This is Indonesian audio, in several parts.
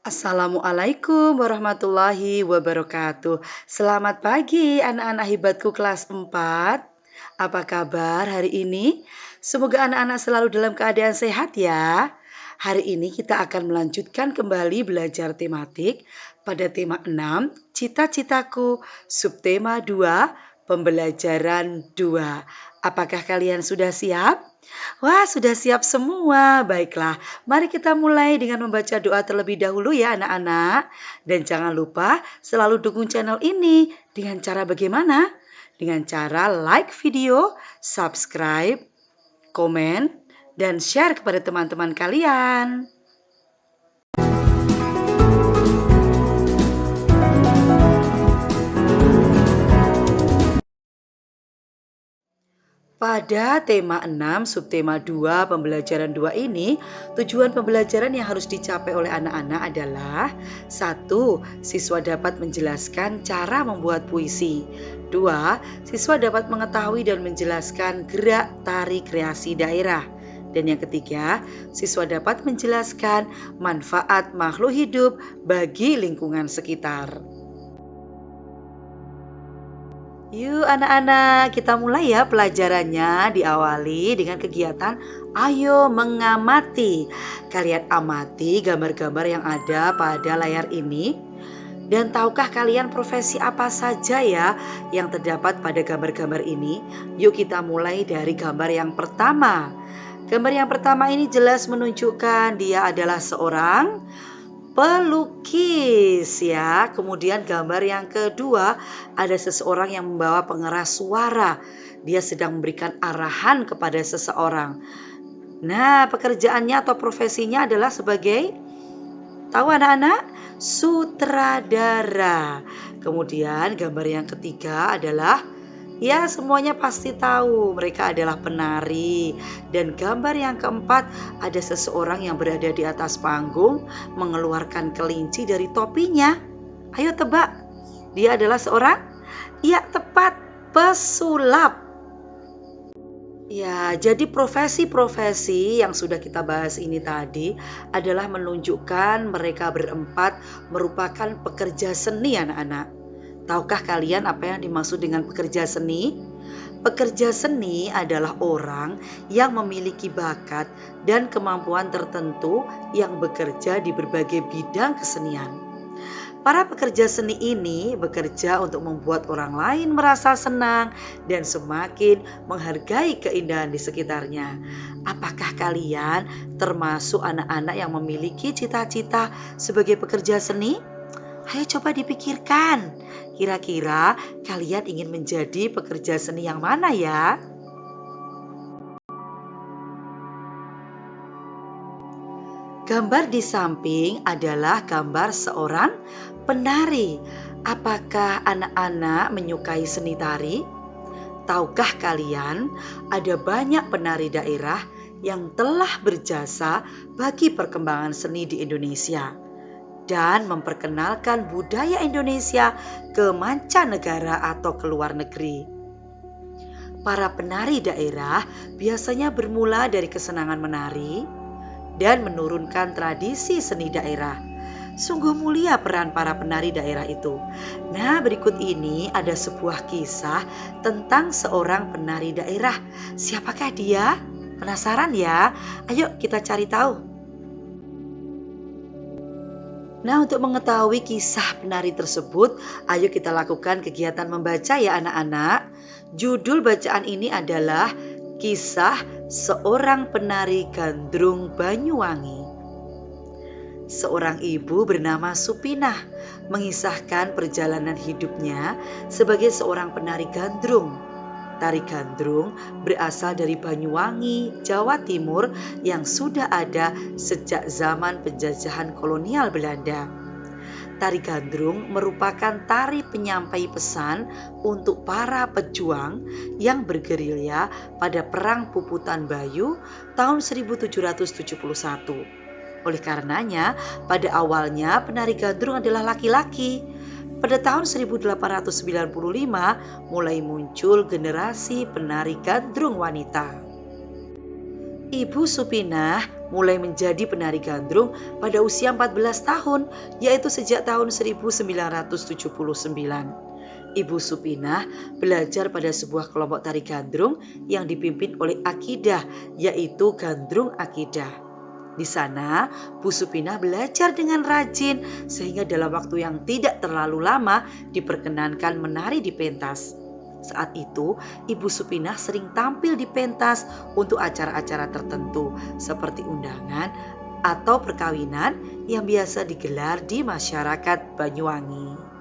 Assalamualaikum warahmatullahi wabarakatuh. Selamat pagi anak-anak hebatku kelas 4. Apa kabar hari ini? Semoga anak-anak selalu dalam keadaan sehat ya. Hari ini kita akan melanjutkan kembali belajar tematik pada tema 6, cita-citaku, subtema 2, pembelajaran 2. Apakah kalian sudah siap? Wah, sudah siap semua. Baiklah, mari kita mulai dengan membaca doa terlebih dahulu ya anak-anak. Dan jangan lupa selalu dukung channel ini dengan cara bagaimana? Dengan cara like video, subscribe, komen, dan share kepada teman-teman kalian. Pada tema 6, subtema 2, pembelajaran 2 ini, tujuan pembelajaran yang harus dicapai oleh anak-anak adalah 1. Siswa dapat menjelaskan cara membuat puisi. 2. Siswa dapat mengetahui dan menjelaskan gerak tari kreasi daerah. Dan yang ketiga, siswa dapat menjelaskan manfaat makhluk hidup bagi lingkungan sekitar. Yuk anak-anak, kita mulai ya pelajarannya. Diawali dengan kegiatan ayo mengamati. Kalian amati gambar-gambar yang ada pada layar ini. Dan tahukah kalian profesi apa saja ya yang terdapat pada gambar-gambar ini? Yuk kita mulai dari gambar yang pertama. Gambar yang pertama ini jelas menunjukkan dia adalah seorang pelukis ya. Kemudian gambar yang kedua ada seseorang yang membawa pengeras suara. Dia sedang memberikan arahan kepada seseorang. Nah, pekerjaannya atau profesinya adalah sebagai, tahu anak-anak? Sutradara. Kemudian gambar yang ketiga adalah, ya semuanya pasti tahu mereka adalah penari. Dan gambar yang keempat ada seseorang yang berada di atas panggung mengeluarkan kelinci dari topinya. Ayo tebak, dia adalah seorang? Ya tepat, pesulap. Ya, jadi profesi-profesi yang sudah kita bahas ini tadi adalah menunjukkan mereka berempat merupakan pekerja seni anak-anak. Tahukah kalian apa yang dimaksud dengan pekerja seni? Pekerja seni adalah orang yang memiliki bakat dan kemampuan tertentu yang bekerja di berbagai bidang kesenian. Para pekerja seni ini bekerja untuk membuat orang lain merasa senang dan semakin menghargai keindahan di sekitarnya. Apakah kalian termasuk anak-anak yang memiliki cita-cita sebagai pekerja seni? Ayo coba dipikirkan. Kira-kira kalian ingin menjadi pekerja seni yang mana ya? Gambar di samping adalah gambar seorang penari. Apakah anak-anak menyukai seni tari? Tahukah kalian ada banyak penari daerah yang telah berjasa bagi perkembangan seni di Indonesia dan memperkenalkan budaya Indonesia ke mancanegara atau ke luar negeri. Para penari daerah biasanya bermula dari kesenangan menari dan menurunkan tradisi seni daerah. Sungguh mulia peran para penari daerah itu. Nah, berikut ini ada sebuah kisah tentang seorang penari daerah. Siapakah dia? Penasaran ya? Ayo kita cari tahu. Nah, untuk mengetahui kisah penari tersebut, ayo kita lakukan kegiatan membaca ya anak-anak. Judul bacaan ini adalah Kisah Seorang Penari Gandrung Banyuwangi. Seorang ibu bernama Supinah mengisahkan perjalanan hidupnya sebagai seorang penari gandrung. Tari gandrung berasal dari Banyuwangi, Jawa Timur yang sudah ada sejak zaman penjajahan kolonial Belanda. Tari gandrung merupakan tari penyampai pesan untuk para pejuang yang bergerilya pada Perang Puputan Bayu tahun 1771. Oleh karenanya, pada awalnya penari gandrung adalah laki-laki. Pada tahun 1895 mulai muncul generasi penari gandrung wanita. Ibu Supinah mulai menjadi penari gandrung pada usia 14 tahun, yaitu sejak tahun 1979. Ibu Supinah belajar pada sebuah kelompok tari gandrung yang dipimpin oleh Akidah, yaitu Gandrung Akidah. Di sana, Bu Supinah belajar dengan rajin sehingga dalam waktu yang tidak terlalu lama diperkenankan menari di pentas. Saat itu, Ibu Supinah sering tampil di pentas untuk acara-acara tertentu seperti undangan atau perkawinan yang biasa digelar di masyarakat Banyuwangi.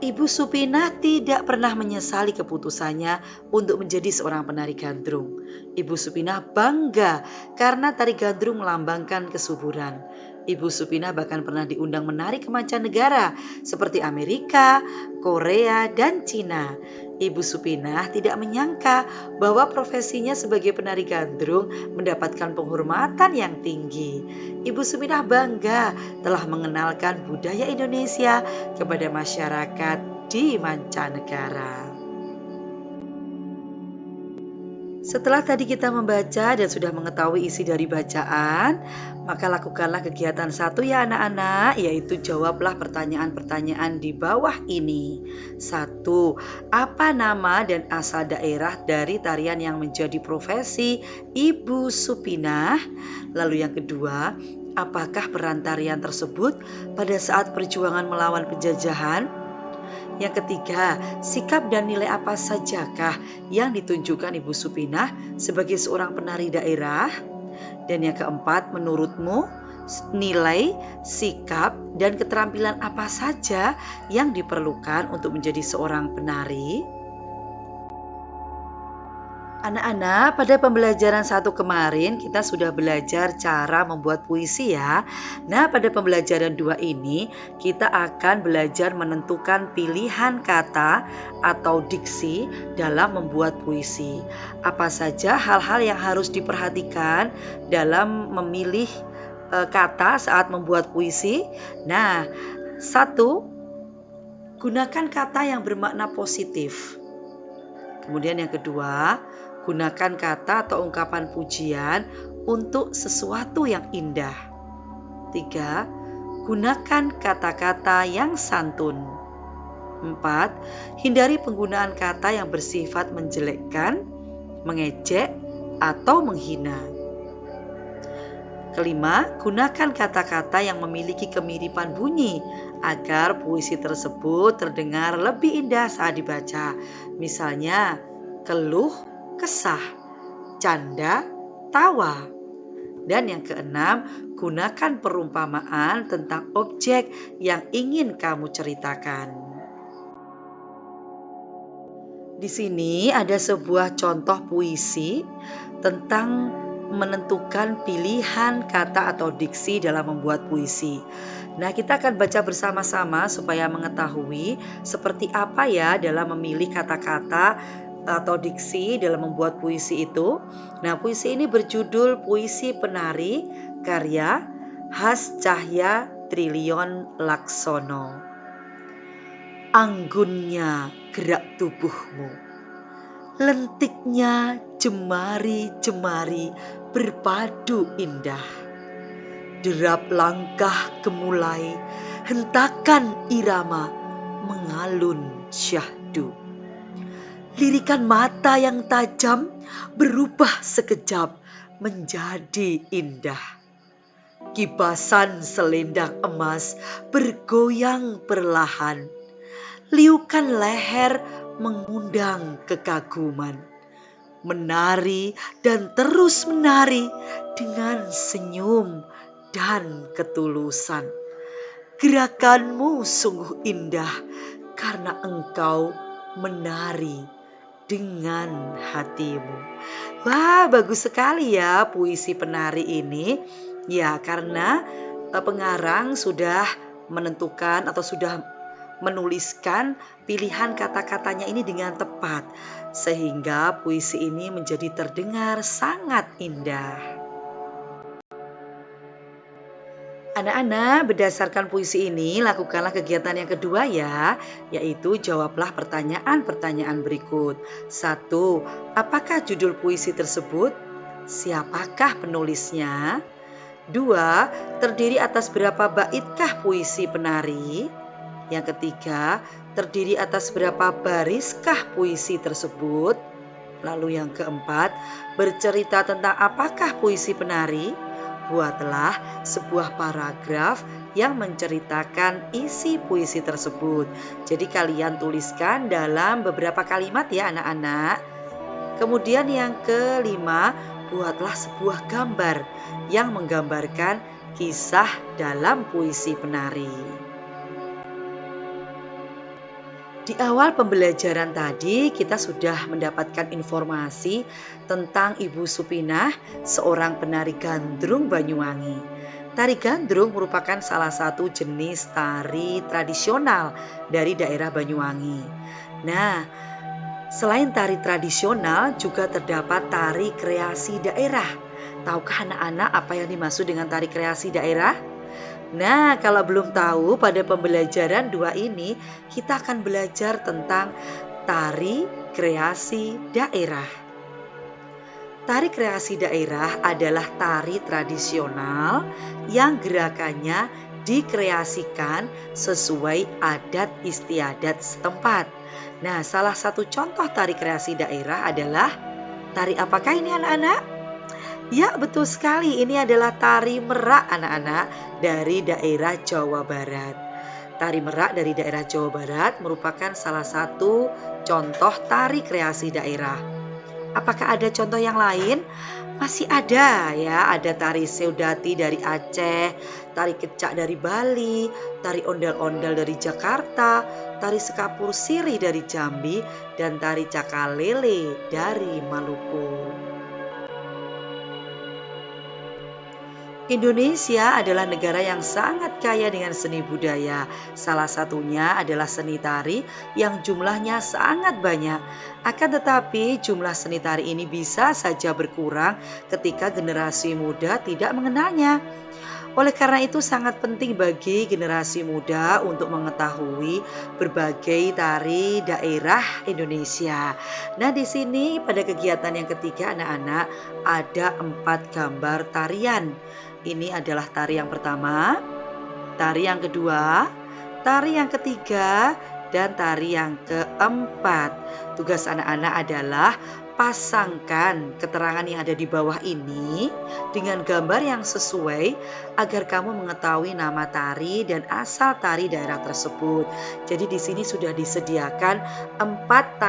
Ibu Supinah tidak pernah menyesali keputusannya untuk menjadi seorang penari gandrung. Ibu Supinah bangga karena tari gandrung melambangkan kesuburan. Ibu Supinah bahkan pernah diundang menari ke mancanegara seperti Amerika, Korea, dan Cina. Ibu Supinah tidak menyangka bahwa profesinya sebagai penari gandrung mendapatkan penghormatan yang tinggi. Ibu Supinah bangga telah mengenalkan budaya Indonesia kepada masyarakat di mancanegara. Setelah tadi kita membaca dan sudah mengetahui isi dari bacaan, maka lakukanlah kegiatan satu ya anak-anak, yaitu jawablah pertanyaan-pertanyaan di bawah ini. Satu, apa nama dan asal daerah dari tarian yang menjadi profesi Ibu Supinah? Lalu yang kedua, apakah peran tarian tersebut pada saat perjuangan melawan penjajahan? Yang ketiga, sikap dan nilai apa sajakah yang ditunjukkan Ibu Supinah sebagai seorang penari daerah? Dan yang keempat, menurutmu nilai, sikap, dan keterampilan apa saja yang diperlukan untuk menjadi seorang penari? Anak-anak, pada pembelajaran satu kemarin kita sudah belajar cara membuat puisi ya. Nah, pada pembelajaran dua ini kita akan belajar menentukan pilihan kata atau diksi dalam membuat puisi. Apa saja hal-hal yang harus diperhatikan dalam memilih kata saat membuat puisi? Nah, satu, gunakan kata yang bermakna positif. Kemudian yang kedua, gunakan kata atau ungkapan pujian untuk sesuatu yang indah. Tiga, gunakan kata-kata yang santun. Empat, hindari penggunaan kata yang bersifat menjelekkan, mengejek, atau menghina. Kelima, gunakan kata-kata yang memiliki kemiripan bunyi agar puisi tersebut terdengar lebih indah saat dibaca. Misalnya, keluh, kesah, canda, tawa. Dan yang keenam, gunakan perumpamaan tentang objek yang ingin kamu ceritakan. Di sini ada sebuah contoh puisi tentang menentukan pilihan kata atau diksi dalam membuat puisi. Nah, kita akan baca bersama-sama supaya mengetahui seperti apa ya dalam memilih kata-kata atau diksi dalam membuat puisi itu. Nah, puisi ini berjudul Puisi Penari karya Has Cahya Trilion Laksono. Anggunnya gerak tubuhmu, lentiknya jemari-jemari berpadu indah. Derap langkah gemulai, hentakan irama mengalun syahdu. Lirikan mata yang tajam berubah sekejap menjadi indah. Kibasan selendang emas bergoyang perlahan. Liukan leher mengundang kekaguman. Menari dan terus menari dengan senyum dan ketulusan. Gerakanmu sungguh indah karena engkau menari dengan hatimu. Wah, bagus sekali ya puisi penari ini. Ya, karena pengarang sudah menentukan atau sudah menuliskan pilihan kata-katanya ini dengan tepat, sehingga puisi ini menjadi terdengar sangat indah. Anak-anak, berdasarkan puisi ini, lakukanlah kegiatan yang kedua ya, yaitu jawablah pertanyaan-pertanyaan berikut. Satu, apakah judul puisi tersebut? Siapakah penulisnya? 2. Terdiri atas berapa baitkah puisi penari? Yang ketiga, terdiri atas berapa bariskah puisi tersebut? Lalu yang keempat, bercerita tentang apakah puisi penari? Buatlah sebuah paragraf yang menceritakan isi puisi tersebut. Jadi kalian tuliskan dalam beberapa kalimat ya anak-anak. Kemudian yang kelima, buatlah sebuah gambar yang menggambarkan kisah dalam puisi penari. Di awal pembelajaran tadi kita sudah mendapatkan informasi tentang Ibu Supinah, seorang penari gandrung Banyuwangi. Tari gandrung merupakan salah satu jenis tari tradisional dari daerah Banyuwangi. Nah, selain tari tradisional juga terdapat tari kreasi daerah. Tahukah anak-anak apa yang dimaksud dengan tari kreasi daerah? Nah, kalau belum tahu, pada pembelajaran 2 ini kita akan belajar tentang tari kreasi daerah. Tari kreasi daerah adalah tari tradisional yang gerakannya dikreasikan sesuai adat istiadat setempat. Nah, salah satu contoh tari kreasi daerah adalah tari apakah ini anak-anak? Ya, betul sekali. Ini adalah tari merak anak-anak dari daerah Jawa Barat. Tari merak dari daerah Jawa Barat merupakan salah satu contoh tari kreasi daerah. Apakah ada contoh yang lain? Masih ada ya, ada tari Seudati dari Aceh, tari kecak dari Bali, tari ondel-ondel dari Jakarta, tari sekapur sirih dari Jambi, dan tari cakalele dari Maluku. Indonesia adalah negara yang sangat kaya dengan seni budaya. Salah satunya adalah seni tari yang jumlahnya sangat banyak. Akan tetapi jumlah seni tari ini bisa saja berkurang ketika generasi muda tidak mengenalnya. Oleh karena itu sangat penting bagi generasi muda untuk mengetahui berbagai tari daerah Indonesia. Nah, di sini pada kegiatan yang ketiga anak-anak ada 4 gambar tarian. Ini adalah tari yang pertama, tari yang kedua, tari yang ketiga, dan tari yang keempat. Tugas anak-anak adalah pasangkan keterangan yang ada di bawah ini dengan gambar yang sesuai agar kamu mengetahui nama tari dan asal tari daerah tersebut. Jadi di sini sudah disediakan 4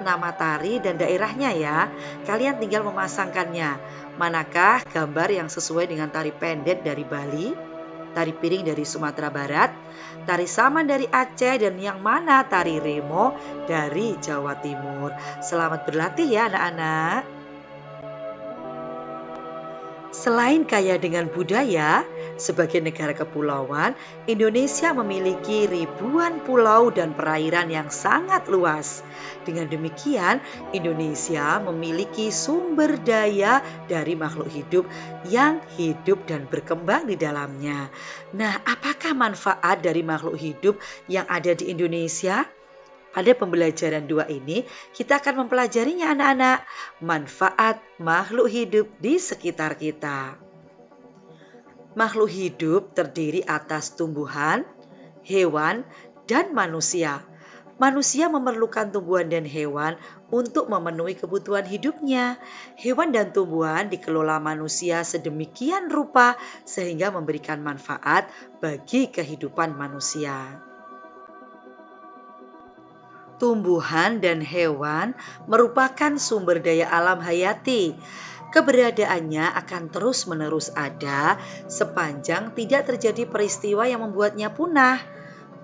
nama tari dan daerahnya ya. Kalian tinggal memasangkannya. Manakah gambar yang sesuai dengan tari pendet dari Bali, tari piring dari Sumatera Barat, tari saman dari Aceh, dan yang mana tari remo dari Jawa Timur. Selamat berlatih ya anak-anak. Selain kaya dengan budaya, sebagai negara kepulauan, Indonesia memiliki ribuan pulau dan perairan yang sangat luas. Dengan demikian, Indonesia memiliki sumber daya dari makhluk hidup yang hidup dan berkembang di dalamnya. Nah, apakah manfaat dari makhluk hidup yang ada di Indonesia? Pada pembelajaran 2 ini, kita akan mempelajarinya anak-anak, manfaat makhluk hidup di sekitar kita. Makhluk hidup terdiri atas tumbuhan, hewan, dan manusia. Manusia memerlukan tumbuhan dan hewan untuk memenuhi kebutuhan hidupnya. Hewan dan tumbuhan dikelola manusia sedemikian rupa sehingga memberikan manfaat bagi kehidupan manusia. Tumbuhan dan hewan merupakan sumber daya alam hayati. Keberadaannya akan terus-menerus ada sepanjang tidak terjadi peristiwa yang membuatnya punah.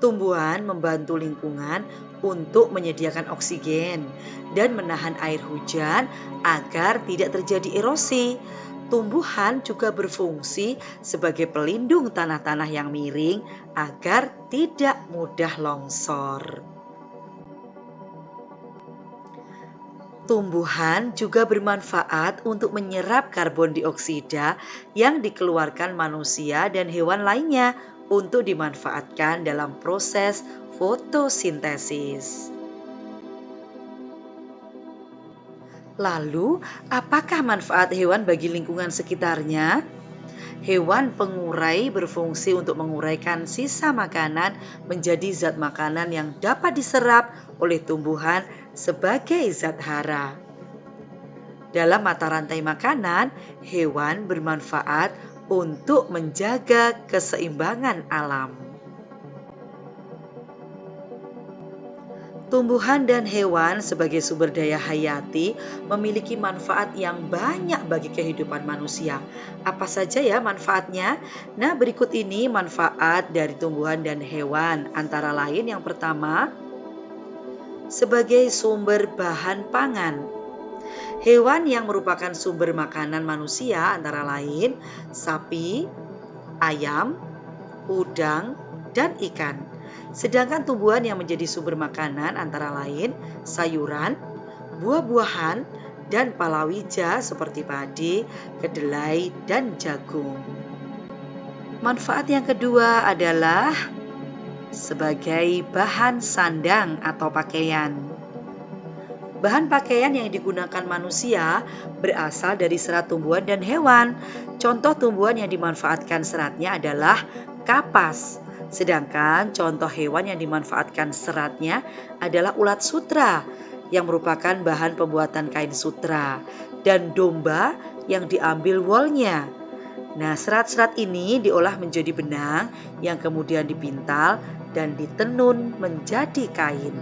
Tumbuhan membantu lingkungan untuk menyediakan oksigen dan menahan air hujan agar tidak terjadi erosi. Tumbuhan juga berfungsi sebagai pelindung tanah-tanah yang miring agar tidak mudah longsor. Tumbuhan juga bermanfaat untuk menyerap karbon dioksida yang dikeluarkan manusia dan hewan lainnya untuk dimanfaatkan dalam proses fotosintesis. Lalu, apakah manfaat hewan bagi lingkungan sekitarnya? Hewan pengurai berfungsi untuk menguraikan sisa makanan menjadi zat makanan yang dapat diserap oleh tumbuhan sebagai zat hara. Dalam mata rantai makanan, hewan bermanfaat untuk menjaga keseimbangan alam. Tumbuhan dan hewan sebagai sumber daya hayati memiliki manfaat yang banyak bagi kehidupan manusia. Apa saja ya manfaatnya? Nah, berikut ini manfaat dari tumbuhan dan hewan. Antara lain yang pertama, sebagai sumber bahan pangan. Hewan yang merupakan sumber makanan manusia antara lain sapi, ayam, udang, dan ikan. Sedangkan tumbuhan yang menjadi sumber makanan antara lain sayuran, buah-buahan, dan palawija seperti padi, kedelai, dan jagung. Manfaat yang kedua adalah sebagai bahan sandang atau pakaian. Bahan pakaian yang digunakan manusia berasal dari serat tumbuhan dan hewan. Contoh tumbuhan yang dimanfaatkan seratnya adalah kapas. Sedangkan contoh hewan yang dimanfaatkan seratnya adalah ulat sutra yang merupakan bahan pembuatan kain sutra dan domba yang diambil wolnya. Nah, serat-serat ini diolah menjadi benang yang kemudian dipintal dan ditenun menjadi kain.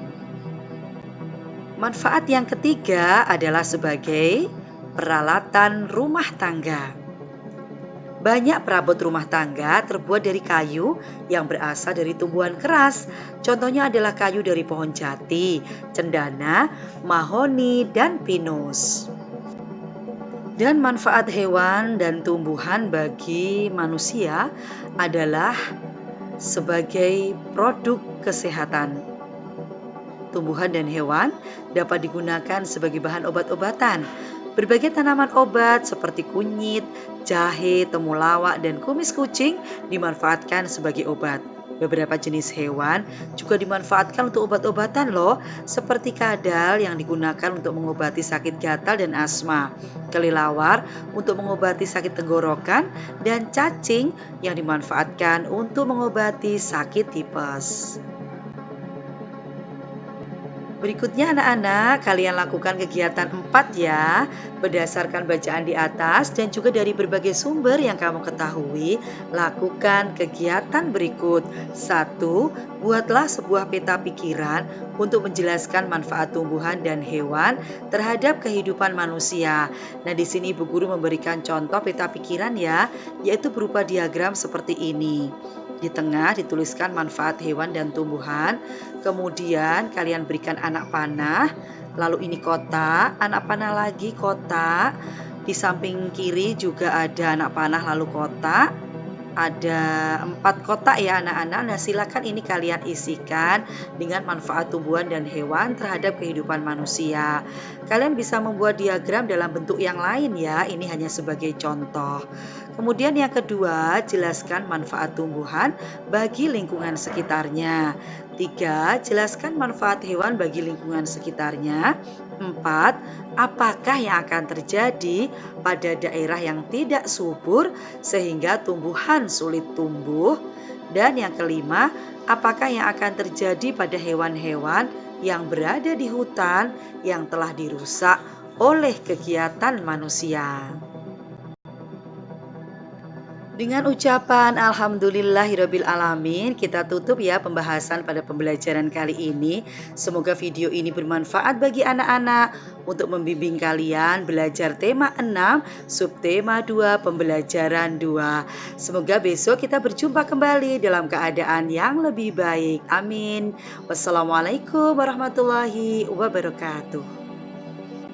Manfaat yang ketiga adalah sebagai peralatan rumah tangga. Banyak perabot rumah tangga terbuat dari kayu yang berasal dari tumbuhan keras. Contohnya adalah kayu dari pohon jati, cendana, mahoni, dan pinus. Dan manfaat hewan dan tumbuhan bagi manusia adalah sebagai produk kesehatan. Tumbuhan dan hewan dapat digunakan sebagai bahan obat-obatan. Berbagai tanaman obat seperti kunyit, jahe, temulawak, dan kumis kucing dimanfaatkan sebagai obat. Beberapa jenis hewan juga dimanfaatkan untuk obat-obatan loh, seperti kadal yang digunakan untuk mengobati sakit gatal dan asma, kelelawar untuk mengobati sakit tenggorokan, dan cacing yang dimanfaatkan untuk mengobati sakit tipes. Berikutnya anak-anak, kalian lakukan kegiatan 4 ya, berdasarkan bacaan di atas dan juga dari berbagai sumber yang kamu ketahui, lakukan kegiatan berikut. 1. Buatlah sebuah peta pikiran untuk menjelaskan manfaat tumbuhan dan hewan terhadap kehidupan manusia. Nah, di sini Ibu Guru memberikan contoh peta pikiran ya, yaitu berupa diagram seperti ini. Di tengah dituliskan manfaat hewan dan tumbuhan. Kemudian kalian berikan anak panah. Lalu ini kotak, anak panah lagi kotak. Di samping kiri juga ada anak panah lalu kotak. Ada 4 kotak ya anak-anak. Nah, silakan ini kalian isikan dengan manfaat tumbuhan dan hewan terhadap kehidupan manusia. Kalian bisa membuat diagram dalam bentuk yang lain ya. Ini hanya sebagai contoh. Kemudian yang kedua, jelaskan manfaat tumbuhan bagi lingkungan sekitarnya. 3. Jelaskan manfaat hewan bagi lingkungan sekitarnya. 4. Apakah yang akan terjadi pada daerah yang tidak subur sehingga tumbuhan sulit tumbuh? Dan yang kelima, apakah yang akan terjadi pada hewan-hewan yang berada di hutan yang telah dirusak oleh kegiatan manusia? Dengan ucapan Alhamdulillahirabbil alamin, kita tutup ya pembahasan pada pembelajaran kali ini. Semoga video ini bermanfaat bagi anak-anak untuk membimbing kalian belajar tema 6, subtema 2, pembelajaran 2. Semoga besok kita berjumpa kembali dalam keadaan yang lebih baik. Amin. Wassalamualaikum warahmatullahi wabarakatuh.